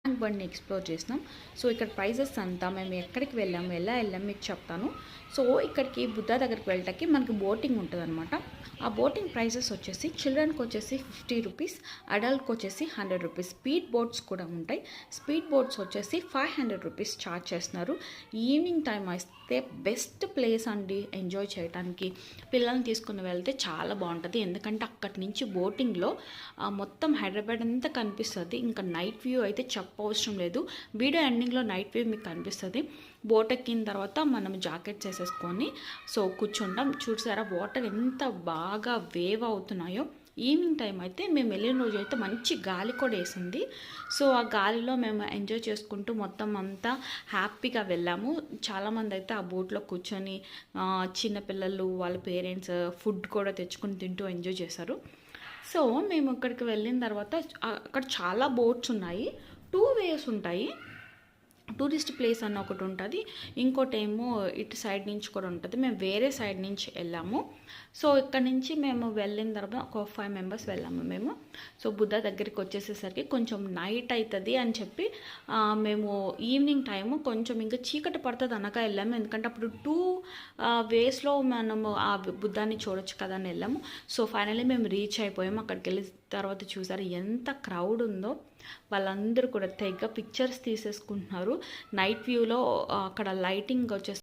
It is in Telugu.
ట్యాంక్ బండ్ని ఎక్స్ప్లోర్ చేసినాం. సో ఇక్కడ ప్రైజెస్ అంతా మేము ఎక్కడికి వెళ్ళాము, ఎలా వెళ్ళాము మీకు చెప్తాను. సో ఇక్కడికి బుద్ధ దగ్గరికి వెళ్ళటానికి మనకి బోటింగ్ ఉంటుంది అనమాట. ఆ బోటింగ్ ప్రైజెస్ వచ్చేసి చిల్డ్రన్కి వచ్చేసి 50 రూపీస్, అడల్ట్కి వచ్చేసి 100 రూపీస్. స్పీడ్ బోట్స్ కూడా ఉంటాయి. స్పీడ్ బోట్స్ వచ్చేసి 500 రూపీస్ ఛార్జ్ చేస్తున్నారు. ఈవినింగ్ టైం అయితే బెస్ట్ ప్లేస్ అండి ఎంజాయ్ చేయడానికి. పిల్లల్ని తీసుకుని వెళ్తే చాలా బాగుంటుంది. ఎందుకంటే అక్కడి నుంచి బోటింగ్లో మొత్తం హైదరాబాద్ అంతా కనిపిస్తుంది. ఇంకా నైట్ వ్యూ అయితే చెప్పవసరం లేదు. వీడియో ఎండింగ్లో నైట్ వ్యూ మీకు కనిపిస్తుంది. బోట్ ఎక్కిన తర్వాత మనం జాకెట్స్ వేసేసుకొని సో కూర్చుంటాం. చూసారా వాటర్ ఎంత బాగా వేవ్ అవుతున్నాయో. ఈవినింగ్ టైం అయితే మేము వెళ్ళిన రోజు అయితే మంచి గాలి కూడా వేసింది. సో ఆ గాలిలో మేము ఎంజాయ్ చేసుకుంటూ మొత్తం అంతా హ్యాపీగా వెళ్ళాము. చాలామంది అయితే ఆ బోట్లో కూర్చొని చిన్నపిల్లలు వాళ్ళ పేరెంట్స్ ఫుడ్ కూడా తెచ్చుకొని తింటూ ఎంజాయ్ చేశారు. సో మేము ఇక్కడికి వెళ్ళిన తర్వాత అక్కడ చాలా బోట్స్ ఉన్నాయి. 2 వేస్ ఉంటాయి. టూరిస్ట్ ప్లేస్ అన్న ఒకటి ఉంటుంది, ఇంకోటి ఏమో ఇటు సైడ్ నుంచి కూడా ఉంటుంది. మేము వేరే సైడ్ నుంచి వెళ్ళాము. సో ఇక్కడ నుంచి మేము వెళ్ళిన తర్వాత ఒక 5 మెంబర్స్ వెళ్ళాము మేము. సో బుద్ధ దగ్గరికి వచ్చేసేసరికి కొంచెం నైట్ అవుతుంది అని చెప్పి మేము ఈవినింగ్ టైము కొంచెం ఇంకా చీకటి పడుతుంది అనగా వెళ్ళాము. ఎందుకంటే అప్పుడు 2 వేస్లో మనము ఆ బుద్ధాన్ని చూడొచ్చు కదా అని వెళ్ళాము. సో ఫైనల్లీ మేము రీచ్ అయిపోయాము. అక్కడికి వెళ్ళిన తర్వాత చూసారు ఎంత క్రౌడ్ ఉందో. వాళ్ళందరూ కూడా తెగ పిక్చర్స్ తీసేసుకుంటున్నారు. నైట్ వ్యూలో అక్కడ లైటింగ్ వచ్చేసి